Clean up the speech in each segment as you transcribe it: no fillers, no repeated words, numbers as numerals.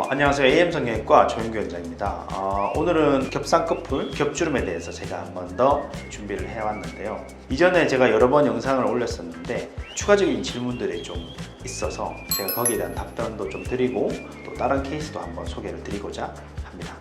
안녕하세요. AM성형외과 조윤규 원장입니다. 오늘은 겹쌍꺼풀, 겹주름에 대해서 제가 한 번 더 준비를 해왔는데요. 이전에 제가 여러 번 영상을 올렸었는데 추가적인 질문들이 좀 있어서 제가 거기에 대한 답변도 좀 드리고 또 다른 케이스도 한번 소개를 드리고자 합니다.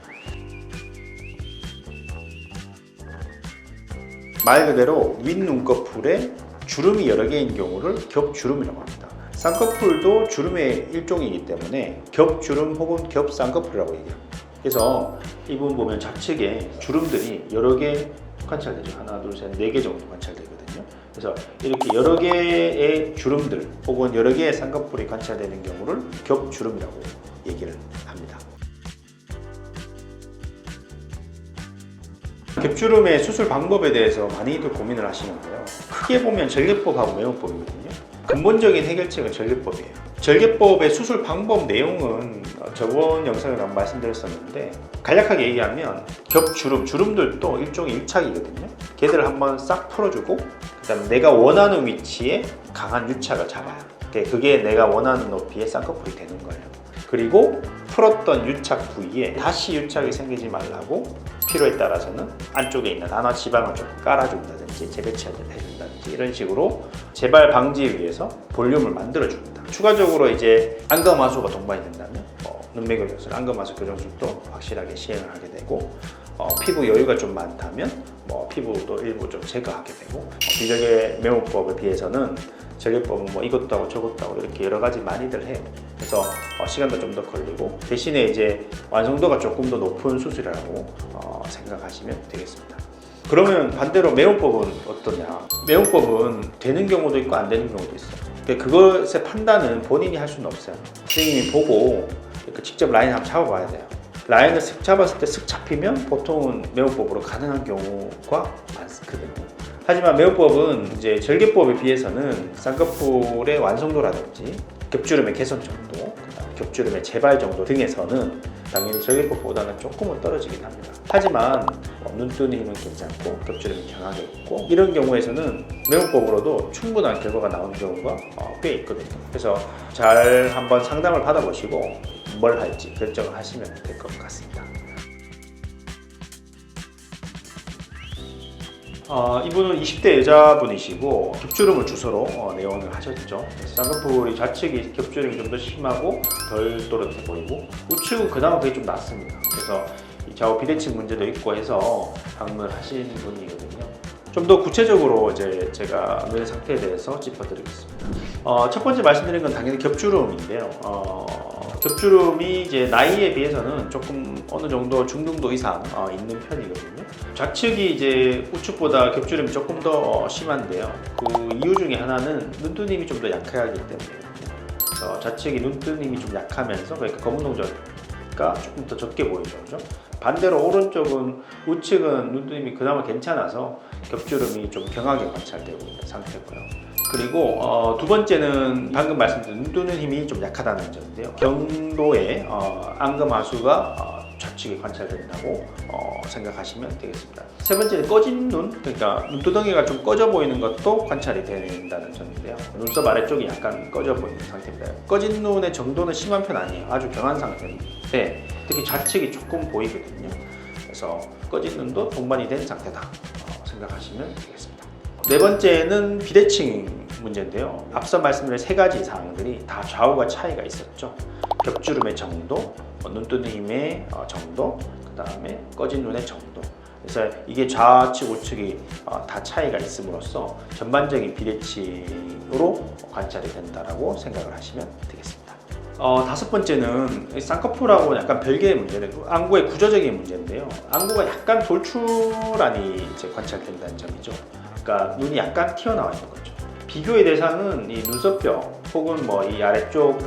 말 그대로 윗눈꺼풀에 주름이 여러 개인 경우를 겹주름이라고 합니다. 쌍꺼풀도 주름의 일종이기 때문에 겹주름 혹은 겹쌍꺼풀이라고 얘기합니다. 그래서 이 부분 보면 좌측에 주름들이 여러 개 관찰되죠. 하나, 둘, 셋, 네 개 정도 관찰되거든요. 그래서 이렇게 여러 개의 주름들 혹은 여러 개의 쌍꺼풀이 관찰되는 경우를 겹주름이라고 얘기를 합니다. 겹주름의 수술 방법에 대해서 많이들 고민을 하시는데요. 크게 보면 절개법하고 매혹법이거든요. 근본적인 해결책은 절개법이에요. 절개법의 수술 방법 내용은 저번 영상에 한번 말씀드렸었는데 간략하게 얘기하면 겹주름, 주름들도 일종의 유착이거든요. 걔들을 한번 싹 풀어주고 그 다음에 내가 원하는 위치에 강한 유착을 잡아요. 그게 내가 원하는 높이의 쌍꺼풀이 되는 거예요. 그리고 풀었던 유착 부위에 다시 유착이 생기지 말라고 필요에 따라서는 안쪽에 있는 안화 지방을 조금 깔아준다든지 재배치를 해준다든지 이런 식으로 재발 방지를 위해서 볼륨을 만들어줍니다. 추가적으로 이제 안검하수가 동반이 된다면 눈매교정술, 안검하수 교정술도 확실하게 시행을 하게 되고 피부 여유가 좀 많다면 피부도 일부 좀 제거하게 되고 비절개 매혹법에 비해서는 절개법은 이것도 하고 저것도 하고 이렇게 여러 가지 많이들 해요. 그래서 시간도 좀 더 걸리고 대신에 이제 완성도가 조금 더 높은 수술이라고 생각하시면 되겠습니다. 그러면 반대로 매혹법은 어떠냐? 매혹법은 되는 경우도 있고 안 되는 경우도 있어요. 그것의 판단은 본인이 할 수는 없어요. 선생님이 보고 직접 라인 한번 잡아봐야 돼요. 라인을 슥 잡았을 때 슥 잡히면 보통은 매혹법으로 가능한 경우가 많거든요. 하지만 매혹법은 이제 절개법에 비해서는 쌍꺼풀의 완성도라든지 겹주름의 개선 정도, 겹주름의 재발 정도 등에서는 당연히 절개법보다는 조금은 떨어지긴 합니다. 하지만 눈뜨는 힘은 괜찮고 겹주름이 강하게 있고 이런 경우에서는 매혹법으로도 충분한 결과가 나오는 경우가 꽤 있거든요. 그래서 잘 한번 상담을 받아보시고 뭘 할지 결정을 하시면 될 것 같습니다. 이분은 20대 여자분이시고 겹주름을 주소로 내원을 하셨죠. 쌍꺼풀이 좌측이 겹주름이 좀 더 심하고 덜 또렷해 보이고 우측은 그나마 그게 좀 낫습니다. 그래서 좌우 비대칭 문제도 있고 해서 방문을 하신 분이거든요. 좀 더 구체적으로 이제 제가 눈의 상태에 대해서 짚어드리겠습니다. 첫 번째 말씀드린 건 당연히 겹주름인데요. 겹주름이 이제 나이에 비해서는 조금 어느 정도 중등도 이상 있는 편이거든요. 좌측이 이제 우측보다 겹주름이 조금 더 심한데요. 그 이유 중에 하나는 눈뜨림이 좀 더 약하기 때문이에요. 그래서 좌측이 눈뜨림이 좀 약하면서 그러니까 검은 동자가 조금 더 적게 보이죠, 그죠? 반대로 오른쪽은 우측은 눈뜨림이 그나마 괜찮아서 겹주름이 좀 경하게 관찰되고 있는 상태고요. 그리고 두 번째는 방금 말씀드린 눈 뜨는 힘이 좀 약하다는 점인데요. 경도의 안검하수가 좌측에 관찰된다고 생각하시면 되겠습니다. 세 번째는 꺼진 눈, 그러니까 눈두덩이가 좀 꺼져 보이는 것도 관찰이 된다는 점인데요. 눈썹 아래쪽이 약간 꺼져 보이는 상태입니다. 꺼진 눈의 정도는 심한 편 아니에요. 아주 경한 상태인데 특히 좌측이 조금 보이거든요. 그래서 꺼진 눈도 동반이 된 상태다 생각하시면 되겠습니다. 네 번째는 비대칭 문제인데요. 앞서 말씀드린 세 가지 사항들이 다 좌우가 차이가 있었죠. 겹주름의 정도, 눈 뜨는 힘의 정도, 그 다음에 꺼진 눈의 정도. 그래서 이게 좌측, 우측이 다 차이가 있음으로써 전반적인 비대칭으로 관찰이 된다고 생각을 하시면 되겠습니다. 다섯 번째는 쌍꺼풀하고 약간 별개의 문제는 안구의 구조적인 문제인데요. 안구가 약간 돌출안이 이제 관찰된다는 점이죠. 그러니까 눈이 약간 튀어나와 있는 거죠. 비교의 대상은 이 눈썹뼈 혹은 이 아래쪽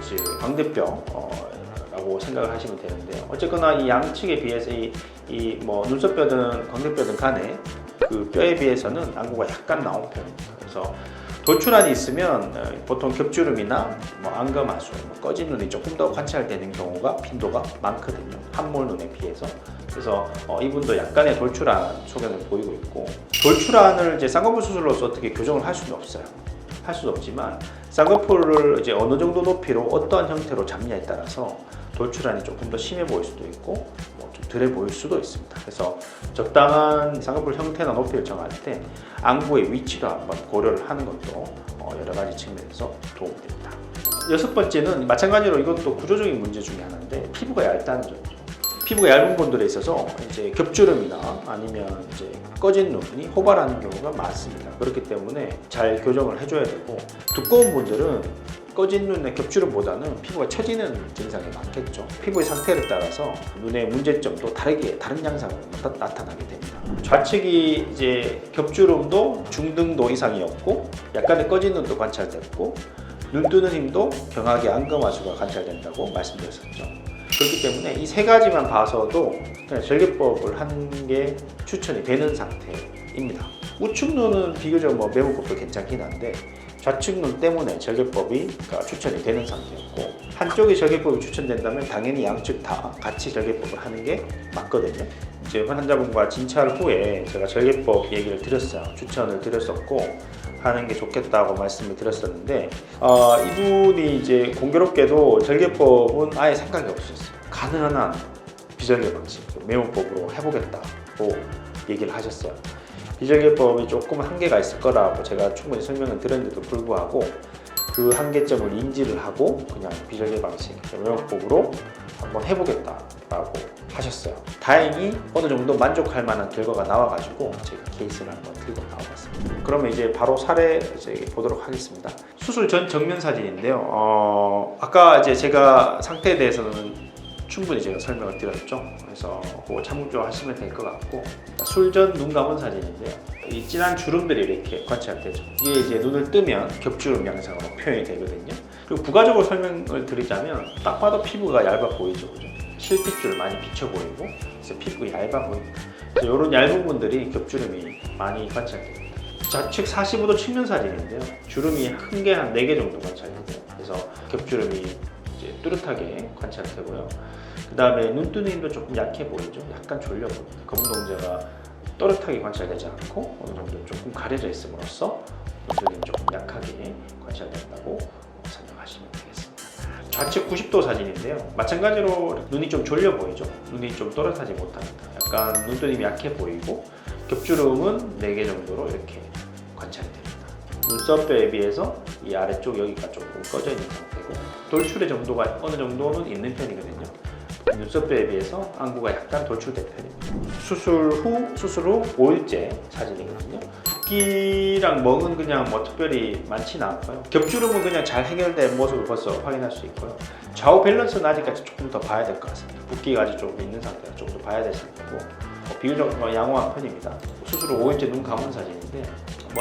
광대뼈라고 생각을 하시면 되는데요. 어쨌거나 이 양측에 비해서 이 눈썹뼈든 광대뼈든 간에 그 뼈에 비해서는 안구가 약간 나온 편입니다. 그래서 돌출안이 있으면 보통 겹주름이나 안검하수, 꺼진 눈이 조금 더 관찰되는 경우가 빈도가 많거든요. 함몰 눈에 비해서. 그래서 이분도 약간의 돌출안 소견을 보이고 있고 돌출안을 이제 쌍꺼풀 수술로서 어떻게 교정을 할 수는 없어요. 할 수는 없지만 쌍꺼풀을 이제 어느 정도 높이로 어떠한 형태로 잡냐에 따라서 돌출안이 조금 더 심해 보일 수도 있고 좀 덜해 보일 수도 있습니다. 그래서 적당한 쌍꺼풀 형태나 높이를 정할 때 안구의 위치도 한번 고려를 하는 것도 여러 가지 측면에서 도움이 됩니다. 여섯 번째는 마찬가지로 이것도 구조적인 문제 중에 하나인데 피부가 얇다는 점이죠. 피부가 얇은 분들에 있어서 이제 겹주름이나 아니면 이제 꺼진 눈이 호발하는 경우가 많습니다. 그렇기 때문에 잘 교정을 해줘야 되고, 두꺼운 분들은 꺼진 눈의 겹주름보다는 피부가 처지는 증상이 많겠죠. 피부의 상태를 따라서 눈의 문제점도 다른 양상으로 나타나게 됩니다. 좌측이 이제 겹주름도 중등도 이상이었고 약간의 꺼진 눈도 관찰됐고 눈 뜨는 힘도 경하게 안검하수가 관찰된다고 말씀드렸었죠. 그렇기 때문에 이 세 가지만 봐서도 그냥 절개법을 하는 게 추천이 되는 상태입니다. 우측 눈은 비교적 매우법도 괜찮긴 한데 좌측 눈 때문에 절개법이 추천이 되는 상태였고, 한쪽이 절개법이 추천된다면 당연히 양측 다 같이 절개법을 하는 게 맞거든요. 이제 환자분과 진찰 후에 제가 절개법 얘기를 드렸어요. 추천을 드렸었고 하는 게 좋겠다고 말씀을 드렸었는데 이분이 이제 공교롭게도 절개법은 아예 생각이 없으셨어요. 가능한 한 비절개 방식, 매운법으로 해보겠다고 얘기를 하셨어요. 비절개법이 조금 한계가 있을 거라고 제가 충분히 설명을 드렸는데도 불구하고 그 한계점을 인지를 하고 그냥 비절개 방식, 매운법으로 한번 해보겠다라고 하셨어요. 다행히 어느 정도 만족할 만한 결과가 나와가지고 제가 케이스를 한번 들고 나와봤습니다. 그러면 이제 바로 사례 보도록 하겠습니다. 수술 전 정면 사진인데요. 아까 이제 제가 상태에 대해서는 충분히 제가 설명을 드렸죠. 그래서 그거 참고하시면 될 것 같고, 술 전 눈 감은 사진인데요. 이 진한 주름들이 이렇게 관찰되죠. 이게 이제 눈을 뜨면 겹주름 양상으로 표현이 되거든요. 그리고 부가적으로 설명을 드리자면 딱 봐도 피부가 얇아 보이죠, 그죠? 실핏줄 많이 비쳐 보이고, 그래서 피부가 얇아 보입니다. 이런 얇은 분들이 겹주름이 많이 관찰됩니다. 좌측 45도 측면 사진인데요. 주름이 큰 게 한 4개 정도 관찰되고요. 그래서 겹주름이 이제 뚜렷하게 관찰되고요. 그 다음에 눈 뜨는 힘도 조금 약해 보이죠. 약간 졸려 보입니다. 검은 동자가 또렷하게 관찰되지 않고 어느 정도 조금 가려져 있음으로써 눈 뜨는 힘이 조금 약하게 관찰된다고 생각하시면 되겠습니다. 좌측 90도 사진인데요. 마찬가지로 눈이 좀 졸려 보이죠. 눈이 좀 또렷하지 못합니다. 약간 눈 뜨는 힘이 약해 보이고 겹주름은 4개 정도로 이렇게 관찰이 됩니다. 눈썹뼈에 비해서 이 아래쪽 여기가 조금 꺼져 있는 상태고, 돌출의 정도가 어느 정도는 있는 편이거든요. 눈썹뼈에 비해서 안구가 약간 돌출된 편입니다. 수술 후 5일째 사진이거든요. 붓기랑 멍은 그냥 특별히 많지는 않고요. 겹주름은 그냥 잘 해결된 모습을 벌써 확인할 수 있고요. 좌우 밸런스는 아직까지 조금 더 봐야 될 것 같습니다. 붓기가 아직 조금 있는 상태라 조금 더 봐야 될 상태고, 비교적 양호한 편입니다. 수술 후 5일째 눈 감은 사진인데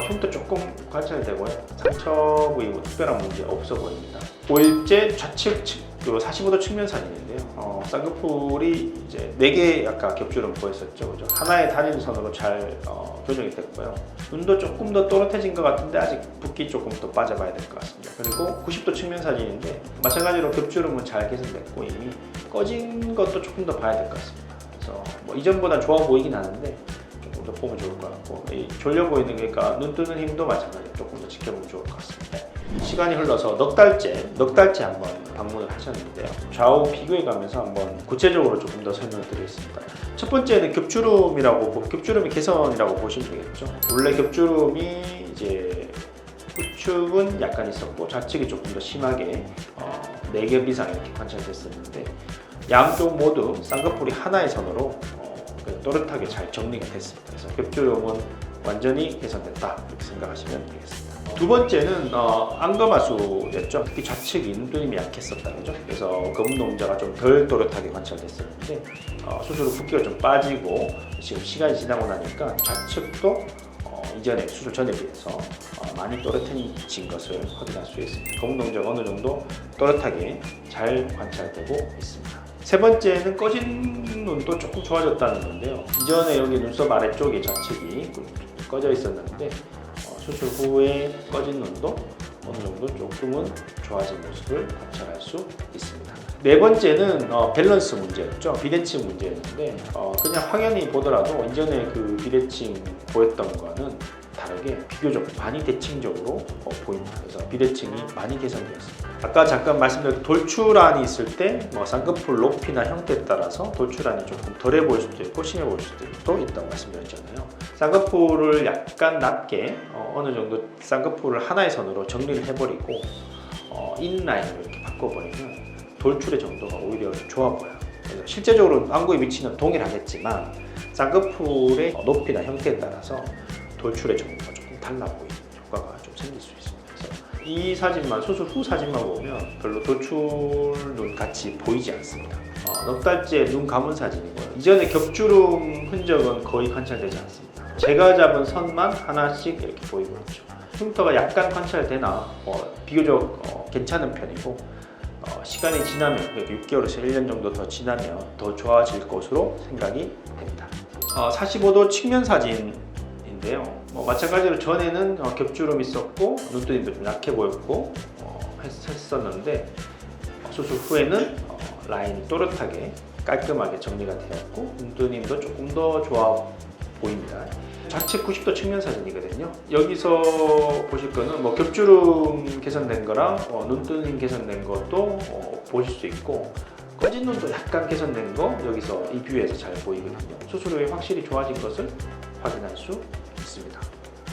흉도 조금 관찰되고요. 상처 부위 특별한 문제 없어 보입니다. 5일째 좌측 45도 측면 사진인데요. 쌍꺼풀이 이제 4개 아까 겹주름 보였었죠, 그죠? 하나의 단일선으로 잘 교정이 됐고요. 눈도 조금 더 또렷해진 것 같은데 아직 붓기 조금 더 빠져봐야 될 것 같습니다. 그리고 90도 측면 사진인데 마찬가지로 겹주름은 잘 개선됐고 이미 꺼진 것도 조금 더 봐야 될 것 같습니다. 그래서 이전보다 좋아 보이긴 하는데 조금 더 보면 좋을 것 같고, 이 졸려 보이는 게니까 눈 뜨는 힘도 마찬가지로 조금 더 지켜보면 좋을 것 같습니다. 시간이 흘러서 넉 달째 한번 방문을 하셨는데요. 좌우 비교해가면서 한번 구체적으로 조금 더 설명을 드리겠습니다. 첫 번째는 겹주름이 개선이라고 보시면 되겠죠. 원래 겹주름이 이제 우측은 약간 있었고 좌측이 조금 더 심하게 4겹 이상 이렇게 관찰됐었는데, 양쪽 모두 쌍꺼풀이 하나의 선으로 또렷하게 잘 정리가 됐습니다. 그래서 겹주름은 완전히 개선됐다 이렇게 생각하시면 되겠습니다. 두 번째는 안검하수였죠. 특히 좌측이 눈뜨림이 약했었다, 그죠? 그래서 검은 동자가 좀 덜 또렷하게 관찰됐었는데 수술 후 붓기가 좀 빠지고 지금 시간이 지나고 나니까 좌측도 이전에 수술 전에 비해서 많이 또렷해진 것을 확인할 수 있습니다. 검은 동자가 어느 정도 또렷하게 잘 관찰되고 있습니다. 세 번째는 꺼진 눈도 조금 좋아졌다는 건데요. 이전에 여기 눈썹 아래쪽에 좌측이 꺼져 있었는데 수술 후에 꺼진 눈도 어느 정도 조금은 좋아진 모습을 관찰할 수 있습니다. 네 번째는 밸런스 문제였죠. 비대칭 문제였는데 그냥 확연히 보더라도 이전에 그 비대칭 보였던 거는 다르게 비교적 많이 대칭적으로 보입니다. 그래서 비대칭이 많이 개선되었습니다. 아까 잠깐 말씀드린 돌출안이 있을 때 쌍꺼풀 높이나 형태에 따라서 돌출안이 조금 덜해 보일 수도 있고 심해 보일 수도 있다고 말씀드렸잖아요. 쌍꺼풀을 약간 낮게 어느 정도 쌍꺼풀을 하나의 선으로 정리를 해버리고 인라인으로 이렇게 바꿔버리면 돌출의 정도가 오히려 좋아 보여요. 그래서 실제적으로 안구의 위치는 동일하겠지만 쌍꺼풀의 높이나 형태에 따라서 돌출의 정도가 조금 달라 보이는 효과가 좀 생길 수 있습니다. 그래서 이 사진만 수술 후 사진만 보면 별로 돌출 눈 같이 보이지 않습니다. 넉 달째 눈 감은 사진이고요. 이전에 겹주름 흔적은 거의 관찰되지 않습니다. 제가 잡은 선만 하나씩 이렇게 보이고 있죠. 흉터가 약간 관찰되나 비교적 괜찮은 편이고 시간이 지나면 6개월에서 1년 정도 더 지나면 더 좋아질 것으로 생각이 됩니다. 45도 측면 사진인데요. 마찬가지로 전에는 겹주름이 있었고 눈두님도 좀 약해 보였고 했었는데 수술 후에는 라인이 또렷하게 깔끔하게 정리가 되었고 눈두님도 조금 더 좋아 보입니다. 좌측 90도 측면 사진이거든요. 여기서 보실 거는 겹주름 개선된 거랑 눈두님 개선된 것도 보실 수 있고 꺼진 눈도 약간 개선된 거 여기서 이 뷰에서 잘 보이거든요. 수술 후에 확실히 좋아진 것을 확인할 수 있습니다.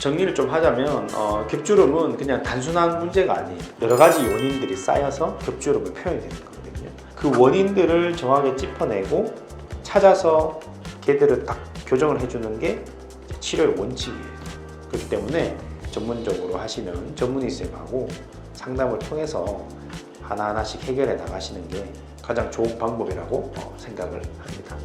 정리를 좀 하자면 겹주름은 그냥 단순한 문제가 아니에요. 여러 가지 원인들이 쌓여서 겹주름을 표현이 되는 거거든요. 그 원인들을 정확하게 짚어내고 찾아서 걔들을 딱 교정을 해주는 게 치료의 원칙이에요. 그렇기 때문에 전문적으로 하시는 전문의쌤하고 상담을 통해서 하나하나씩 해결해 나가시는 게 가장 좋은 방법이라고 생각을 합니다.